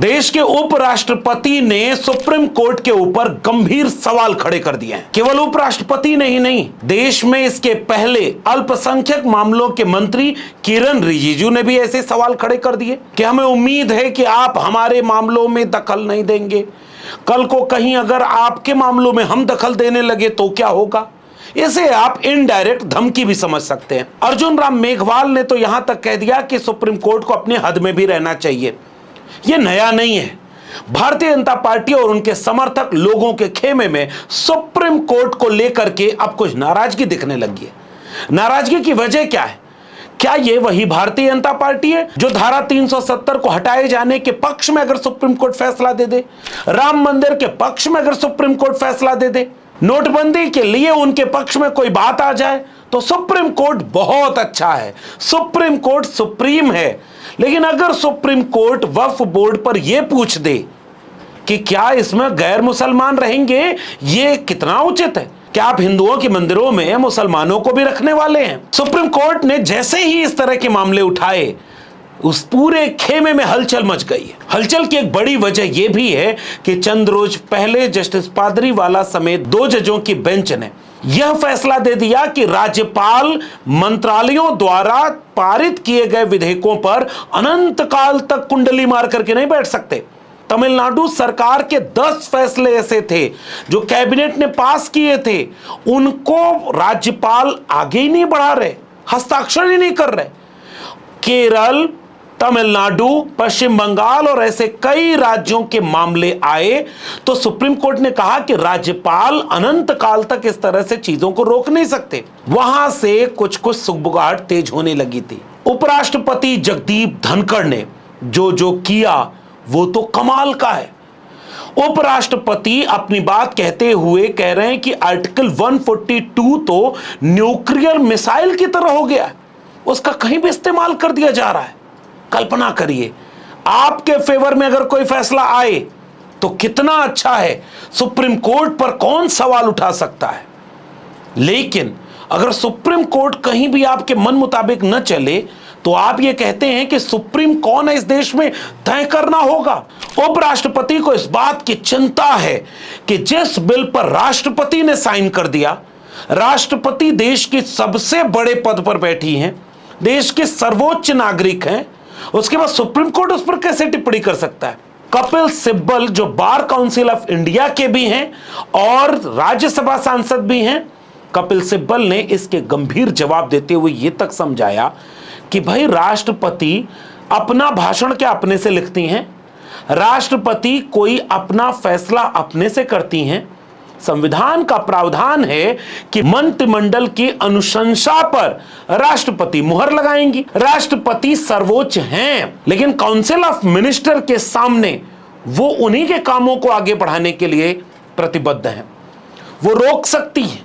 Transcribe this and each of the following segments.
देश के उपराष्ट्रपति ने सुप्रीम कोर्ट के ऊपर गंभीर सवाल खड़े कर दिए हैं। केवल उपराष्ट्रपति ने ही नहीं, देश में इसके पहले अल्पसंख्यक मामलों के मंत्री किरण रिजिजू ने भी ऐसे सवाल खड़े कर दिए कि हमें उम्मीद है कि आप हमारे मामलों में दखल नहीं देंगे। कल को कहीं अगर आपके मामलों में हम दखल देने लगे तो क्या होगा। इसे आप इनडायरेक्ट धमकी भी समझ सकते हैं। अर्जुन राम मेघवाल ने तो यहां तक कह दिया कि सुप्रीम कोर्ट को अपने हद में भी रहना चाहिए। यह नया नहीं है। भारतीय जनता पार्टी और उनके समर्थक लोगों के खेमे में सुप्रीम कोर्ट को लेकर के अब कुछ नाराजगी दिखने लगी है। नाराजगी की वजह क्या है? क्या यह वही भारतीय जनता पार्टी है जो धारा 370 को हटाए जाने के पक्ष में अगर सुप्रीम कोर्ट फैसला दे दे, राम मंदिर के पक्ष में अगर सुप्रीम कोर्ट फैसला दे दे, नोटबंदी के लिए उनके पक्ष में कोई बात आ जाए तो सुप्रीम कोर्ट बहुत अच्छा है, सुप्रीम कोर्ट सुप्रीम है। लेकिन अगर सुप्रीम कोर्ट वक्फ बोर्ड पर यह पूछ दे कि क्या इसमें गैर मुसलमान रहेंगे, यह कितना उचित है? क्या आप हिंदुओं के मंदिरों में मुसलमानों को भी रखने वाले हैं? सुप्रीम कोर्ट ने जैसे ही इस तरह के मामले उठाए, उस पूरे खेमे में हलचल मच गई है। हलचल की एक बड़ी वजह यह भी है कि चंद रोज पहले जस्टिस पादरीवाला समेत 2 जजों की बेंच ने यह फैसला दे दिया कि राज्यपाल मंत्रालयों द्वारा पारित किए गए विधेयकों पर अनंत काल तक कुंडली मार करके नहीं बैठ सकते। तमिलनाडु सरकार के 10 फैसले ऐसे थे जो कैबिनेट ने पास किए थे, उनको राज्यपाल आगे ही नहीं बढ़ा रहे, हस्ताक्षर ही नहीं कर रहे। केरल, तमिलनाडु, पश्चिम बंगाल और ऐसे कई राज्यों के मामले आए तो सुप्रीम कोर्ट ने कहा कि राज्यपाल अनंत काल तक इस तरह से चीजों को रोक नहीं सकते। वहां से कुछ सुगबुगाहट तेज होने लगी थी। उपराष्ट्रपति जगदीप धनखड़ ने जो किया वो तो कमाल का है। उपराष्ट्रपति अपनी बात कहते हुए कह रहे हैं कि आर्टिकल 142 तो न्यूक्लियर मिसाइल की तरह हो गया है, उसका कहीं भी इस्तेमाल कर दिया जा रहा है। कल्पना करिए, आपके फेवर में अगर कोई फैसला आए तो कितना अच्छा है, सुप्रीम कोर्ट पर कौन सवाल उठा सकता है। लेकिन अगर सुप्रीम कोर्ट कहीं भी आपके मन मुताबिक न चले तो आप ये कहते हैं कि सुप्रीम कौन है इस देश में तय करना होगा। उपराष्ट्रपति को इस बात की चिंता है कि जिस बिल पर राष्ट्रपति ने साइन कर दिया, राष्ट्रपति देश की सबसे बड़े पद पर बैठी हैं, देश के सर्वोच्च नागरिक हैं, उसके बाद सुप्रीम कोर्ट उस पर कैसे टिप्पणी कर सकता है। कपिल सिब्बल जो बार काउंसिल ऑफ इंडिया के भी हैं और राज्यसभा सांसद भी हैं, कपिल सिब्बल ने इसके गंभीर जवाब देते हुए यह तक समझाया कि भाई राष्ट्रपति अपना भाषण क्या अपने से लिखती हैं, राष्ट्रपति कोई अपना फैसला अपने से करती हैं। संविधान का प्रावधान है कि मंत्रिमंडल की अनुशंसा पर राष्ट्रपति मुहर लगाएंगी। राष्ट्रपति सर्वोच्च हैं, लेकिन काउंसिल ऑफ मिनिस्टर के सामने वो उन्हीं के कामों को आगे बढ़ाने के लिए प्रतिबद्ध हैं। वो रोक सकती है,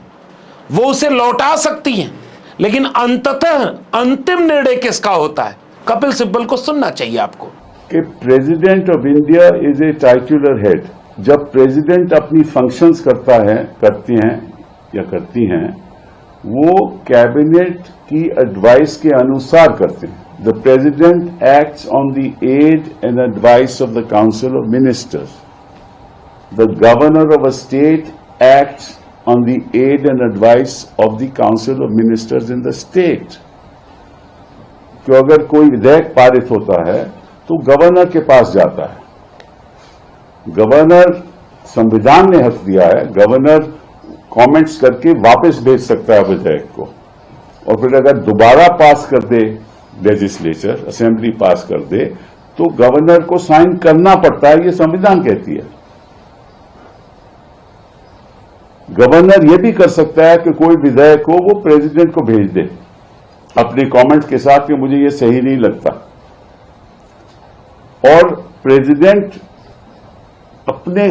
वो उसे लौटा सकती है, लेकिन अंततः अंतिम निर्णय किसका होता है? कपिल सिब्बल को सुनना चाहिए आपको। कि president of India is a titular head. जब प्रेसिडेंट अपनी फंक्शंस करती हैं, वो कैबिनेट की एडवाइस के अनुसार करते हैं। The president acts on the aid and advice of the council of ministers. The governor of a state acts on the aid and advice of the Council of Ministers in the state। कि अगर कोई विधेयक पारित होता है तो governor के पास जाता है। गवर्नर, संविधान ने हक दिया है, गवर्नर कमेंट्स करके वापस भेज सकता है विधेयक को, और फिर अगर दोबारा पास कर दे लेजिस्लेचर, असेंबली पास कर दे, तो गवर्नर को साइन करना पड़ता है, ये संविधान कहती है। गवर्नर यह भी कर सकता है कि कोई विधेयक को वो प्रेसिडेंट को भेज दे अपने कमेंट्स के साथ कि मुझे ये सही नहीं लगता, और प्रेसिडेंट अपने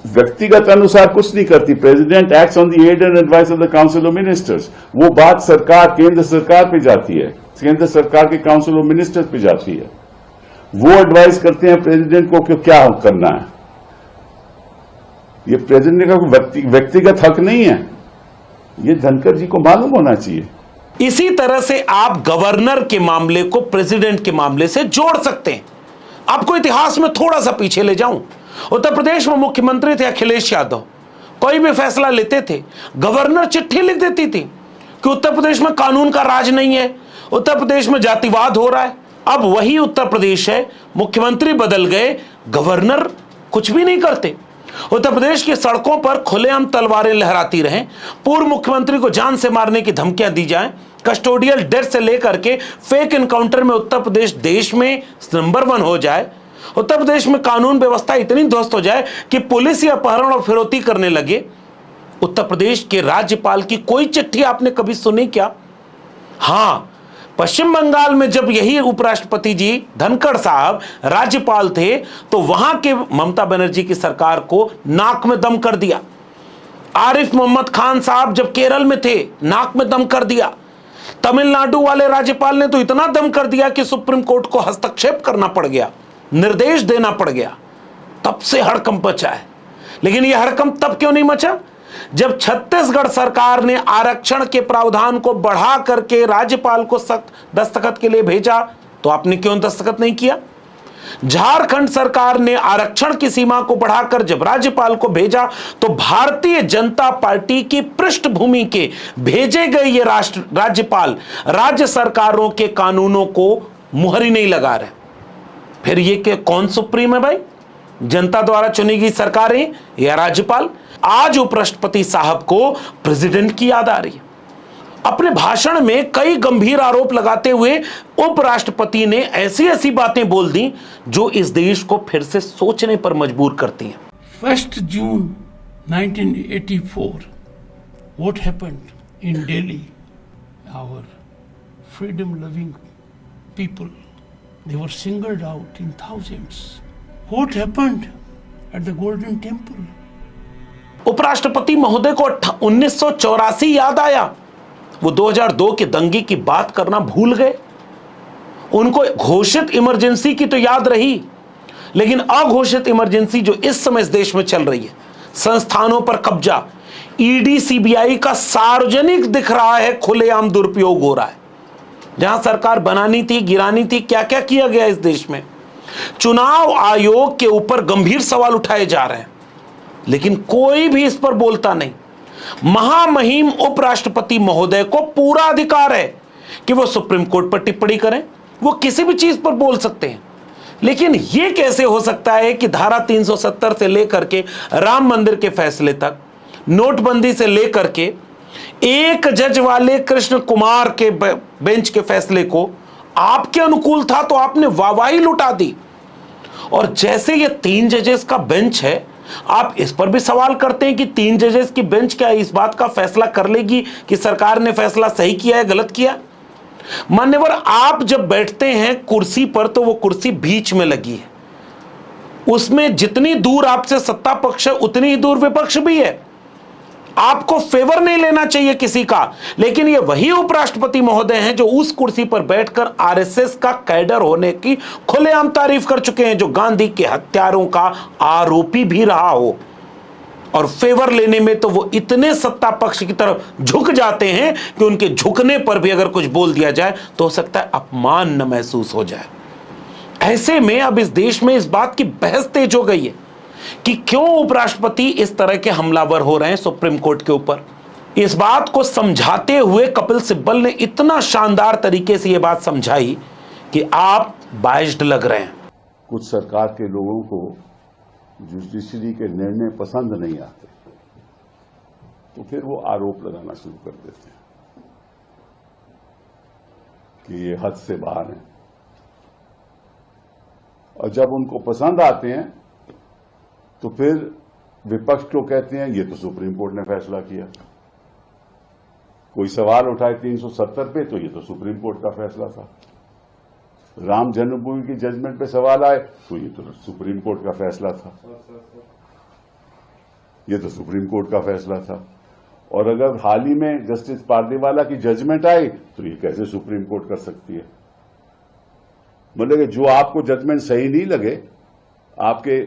व्यक्तिगत अनुसार कुछ नहीं करती। President acts on the aid and advice of the council of ministers. वो बात सरकार, केंद्र सरकार पे जाती है, केंद्र सरकार के काउंसिल ऑफ मिनिस्टर्स पे जाती है। वो एडवाइस करते हैं प्रेसिडेंट को कि क्या करना है। ये प्रेसिडेंट का व्यक्तिगत हक नहीं है, ये धनखड़ जी को मालूम होना चाहिए। इसी तरह से आप गवर्नर के मामले को प्रेसिडेंट के मामले से जोड़ सकते हैं। आपको इतिहास में थोड़ा सा पीछे ले जाऊं। उत्तर प्रदेश में मुख्यमंत्री थे अखिलेश यादव। कोई भी फैसला लेते थे, गवर्नर चिट्ठी लिख देती थी कि उत्तर प्रदेश में कानून का राज नहीं है, उत्तर प्रदेश में जातिवाद हो रहा है। अब वही उत्तर प्रदेश है, मुख्यमंत्री बदल गए, गवर्नर कुछ भी नहीं करते। उत्तर प्रदेश की सड़कों पर खुलेआम तलवारें लहराती रहें, पूर्व मुख्यमंत्री को जान से मारने की धमकियां दी जाएं, कस्टोडियल डेथ से लेकर के फेक एनकाउंटर में उत्तर प्रदेश देश में नंबर 1 हो जाए, उत्तर प्रदेश में कानून व्यवस्था इतनी ध्वस्त हो जाए कि पुलिस या अपहरण और फिरौती करने लगे। उत्तर प्रदेश के राज्यपाल की कोई चिट्ठी आपने कभी सुनी क्या? हां, पश्चिम बंगाल में जब यही उपराष्ट्रपति जी धनखड़ साहब राज्यपाल थे तो वहां के ममता बनर्जी की सरकार को नाक में दम कर दिया। आरिफ मोहम्मद खान साहब जब केरल में थे, नाक में दम कर दिया। तमिलनाडु वाले राज्यपाल ने तो इतना दम कर दिया कि सुप्रीम कोर्ट को हस्तक्षेप करना पड़ गया, निर्देश देना पड़ गया। तब से हड़कंप मचा है। लेकिन यह हड़कंप तब क्यों नहीं मचा जब छत्तीसगढ़ सरकार ने आरक्षण के प्रावधान को बढ़ा करके राज्यपाल को सख्त दस्तखत के लिए भेजा, तो आपने क्यों दस्तखत नहीं किया? झारखंड सरकार ने आरक्षण की सीमा को बढ़ाकर जब राज्यपाल को भेजा तो भारतीय जनता पार्टी की पृष्ठभूमि के भेजे गए ये राज्यपाल राज्य सरकारों के कानूनों को मुहर ही नहीं लगा रहे। फिर ये के कौन सुप्रीम है भाई? जनता द्वारा चुनी गई सरकारें या राज्यपाल? आज उपराष्ट्रपति साहब को प्रेसिडेंट की याद आ रही है। अपने भाषण में कई गंभीर आरोप लगाते हुए उपराष्ट्रपति ने ऐसी ऐसी बातें बोल दी जो इस देश को फिर से सोचने पर मजबूर करती हैं। 1st June 1984, what happened in Delhi? Our freedom-loving people, they were singled out in thousands. What happened at the Golden Temple? उपराष्ट्रपति महोदय को 1984 याद आया। वो 2002 के दंगे की बात करना भूल गए। उनको घोषित इमरजेंसी की तो याद रही, लेकिन अघोषित इमरजेंसी जो इस समय इस देश में चल रही है, संस्थानों पर कब्जा, ईडी सीबीआई का सार्वजनिक दिख रहा है, खुलेआम दुरुपयोग हो रहा है। जहां सरकार बनानी थी, गिरानी थी, क्या क्या किया गया इस देश में। चुनाव आयोग के ऊपर गंभीर सवाल उठाए जा रहे हैं, लेकिन कोई भी इस पर बोलता नहीं। महामहिम उपराष्ट्रपति महोदय को पूरा अधिकार है कि वो सुप्रीम कोर्ट पर टिप्पणी करें, वो किसी भी चीज पर बोल सकते हैं। लेकिन यह कैसे हो सकता है कि धारा 370 से लेकर के राम मंदिर के फैसले तक, नोटबंदी से लेकर के एक जज वाले कृष्ण कुमार के बेंच के फैसले को आपके अनुकूल था तो आपने वाहवाही लुटा दी, और जैसे ये 3 जजेस का बेंच है, आप इस पर भी सवाल करते हैं कि 3 जजेस की बेंच क्या इस बात का फैसला कर लेगी कि सरकार ने फैसला सही किया है गलत किया? मान्यवर, आप जब बैठते हैं कुर्सी पर तो वो कुर्सी बीच में लगी है, उसमें जितनी दूर आपसे सत्ता पक्ष है उतनी ही दूर विपक्ष भी है। आपको फेवर नहीं लेना चाहिए किसी का, लेकिन ये वही उपराष्ट्रपति महोदय हैं जो उस कुर्सी पर बैठकर आरएसएस का कैडर होने की खुलेआम तारीफ कर चुके हैं, जो गांधी के हत्यारों का आरोपी भी रहा हो। और फेवर लेने में तो वो इतने सत्ता पक्ष की तरफ झुक जाते हैं कि उनके झुकने पर भी अगर कुछ बोल दिया जाए तो हो सकता है अपमान न महसूस हो जाए। ऐसे में अब इस देश में इस बात की बहस तेज हो गई है कि क्यों उपराष्ट्रपति इस तरह के हमलावर हो रहे हैं सुप्रीम कोर्ट के ऊपर। इस बात को समझाते हुए कपिल सिब्बल ने इतना शानदार तरीके से यह बात समझाई कि आप बाइज्ड लग रहे हैं। कुछ सरकार के लोगों को जुडिशरी के निर्णय पसंद नहीं आते तो फिर वो आरोप लगाना शुरू कर देते हैं कि ये हद से बाहर है, और जब उनको पसंद आते हैं तो फिर विपक्ष को कहते हैं ये तो सुप्रीम कोर्ट ने फैसला किया। कोई सवाल उठाए 370 पे तो ये तो सुप्रीम कोर्ट का फैसला था। राम जन्मभूमि की जजमेंट पे सवाल आए तो ये तो सुप्रीम कोर्ट का फैसला था, ये तो सुप्रीम कोर्ट का फैसला था। और अगर हाल ही में जस्टिस पार्दीवाला की जजमेंट आई तो ये कैसे सुप्रीम कोर्ट कर सकती है? मतलब कि जो आपको जजमेंट सही नहीं लगे, आपके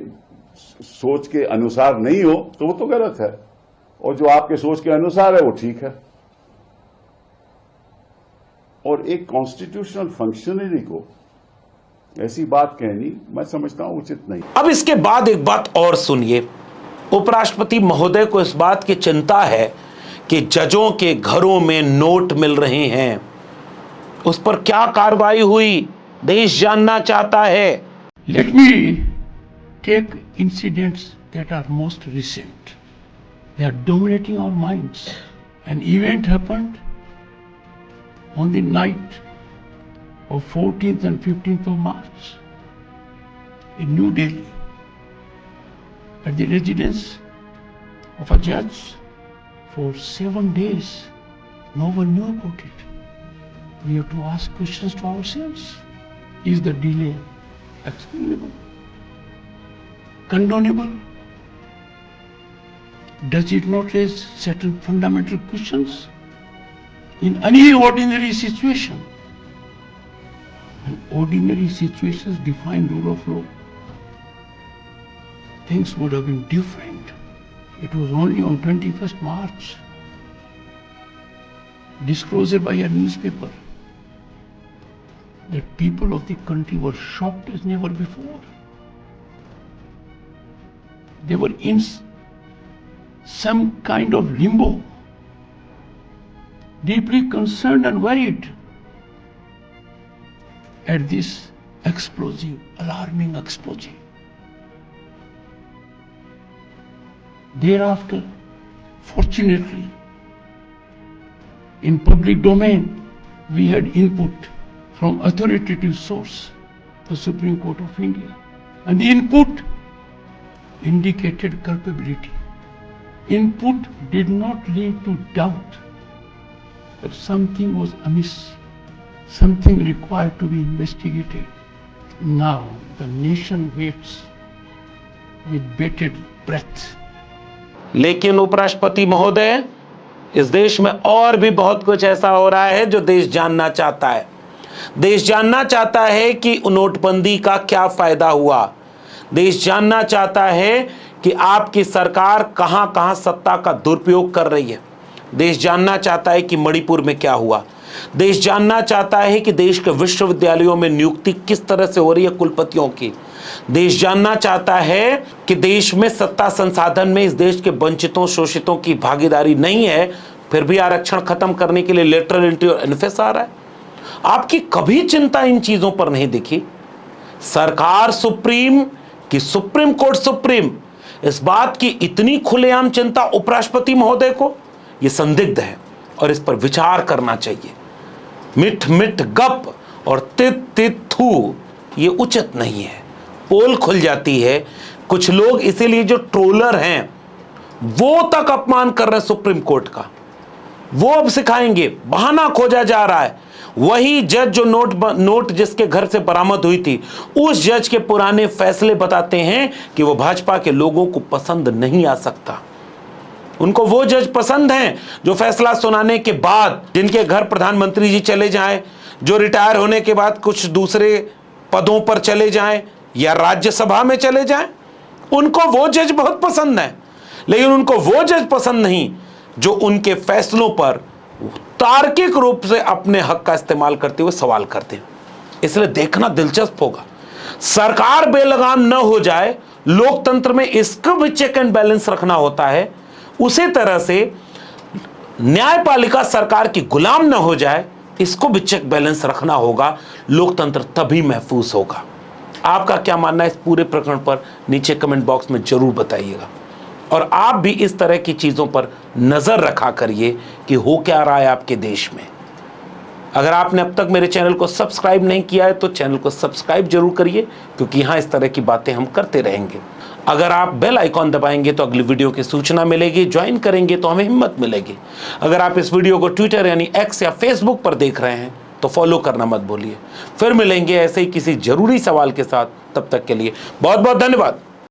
सोच के अनुसार नहीं हो तो वो तो गलत है, और जो आपके सोच के अनुसार है वो ठीक है। और एक कॉन्स्टिट्यूशनल फंक्शनरी को ऐसी बात कहनी मैं समझता हूं उचित नहीं। अब इसके बाद एक बात और सुनिए, उपराष्ट्रपति महोदय को इस बात की चिंता है कि जजों के घरों में नोट मिल रहे हैं, उस पर क्या कार्रवाई हुई, देश जानना चाहता है। Let me take incidents that are most recent. They are dominating our minds. An event happened on the night of 14th and 15th of March in New Delhi at the residence of a judge. For 7 days, no one knew about it. We have to ask questions to ourselves. Is the delay explainable? Condonable? Does it not raise certain fundamental questions? In any ordinary situation, when ordinary situations define rule of law, things would have been different. It was only on 21st March, disclosure by a newspaper, that people of the country were shocked as never before. They were in some kind of limbo, deeply concerned and worried at this explosive, alarming explosion. Thereafter, fortunately, in public domain, we had input from authoritative source, the Supreme Court of India, and the input indicated culpability. Input did not lead to doubt that something was amiss, something required to be investigated. Now the nation waits with bated breath. लेकिन उपराष्ट्रपति महोदय, इस देश में और भी बहुत कुछ ऐसा हो रहा है जो देश जानना चाहता है। देश जानना चाहता है कि नोटबंदी का क्या फायदा हुआ। देश जानना चाहता है कि आपकी सरकार कहां कहां सत्ता का दुरुपयोग कर रही है। देश जानना चाहता है कि मणिपुर में क्या हुआ। देश जानना चाहता है कि देश के विश्वविद्यालयों में नियुक्ति किस तरह से हो रही है कुलपतियों की। देश जानना चाहता है कि देश में सत्ता संसाधन में इस देश के वंचितों शोषितों की भागीदारी नहीं है, फिर भी आरक्षण खत्म करने के लिए लेटरल एंट्री और एनएफएस आ रहा है। आपकी कभी चिंता इन चीजों पर नहीं दिखी। सरकार सुप्रीम कि सुप्रीम कोर्ट सुप्रीम, इस बात की इतनी खुलेआम चिंता उपराष्ट्रपति महोदय को, यह संदिग्ध है और इस पर विचार करना चाहिए। मिठ मिठ गप और तित तित थू ये उचित नहीं है। पोल खुल जाती है। कुछ लोग इसीलिए जो ट्रोलर हैं वो तक अपमान कर रहे हैं सुप्रीम कोर्ट का, वो अब सिखाएंगे। बहाना खोजा जा रहा है। वही जज जो नोट जिसके घर से बरामद हुई थी, उस जज के पुराने फैसले बताते हैं कि वो भाजपा के लोगों को पसंद नहीं आ सकता। उनको वो जज पसंद हैं जो फैसला सुनाने के बाद जिनके घर प्रधानमंत्री जी चले जाएं, जो रिटायर होने के बाद कुछ दूसरे पदों पर चले जाएं या राज्यसभा में चले जाएं, उनको वो जज बहुत पसंद है। लेकिन उनको वो जज पसंद नहीं जो उनके फैसलों पर तार्किक रूप से अपने हक का इस्तेमाल करते हुए सवाल करते हैं। इसलिए देखना दिलचस्प होगा। सरकार बेलगाम न हो जाए, लोकतंत्र में इसका भी चेक एंड बैलेंस रखना होता है। उसी तरह से न्यायपालिका सरकार की गुलाम न हो जाए, इसको भी चेक बैलेंस रखना होगा। लोकतंत्र तभी महफूज होगा। आपका क्या मानना है इस पूरे प्रकरण पर नीचे कमेंट बॉक्स में जरूर बताइएगा। और आप भी इस तरह की चीज़ों पर नज़र रखा करिए कि हो क्या रहा है आपके देश में। अगर आपने अब तक मेरे चैनल को सब्सक्राइब नहीं किया है तो चैनल को सब्सक्राइब जरूर करिए, क्योंकि यहाँ इस तरह की बातें हम करते रहेंगे। अगर आप बेल आइकॉन दबाएंगे तो अगली वीडियो की सूचना मिलेगी, ज्वाइन करेंगे तो हमें हिम्मत मिलेगी। अगर आप इस वीडियो को ट्विटर यानी एक्स या फेसबुक पर देख रहे हैं तो फॉलो करना मत भूलिए। फिर मिलेंगे ऐसे ही किसी जरूरी सवाल के साथ। तब तक के लिए बहुत बहुत धन्यवाद।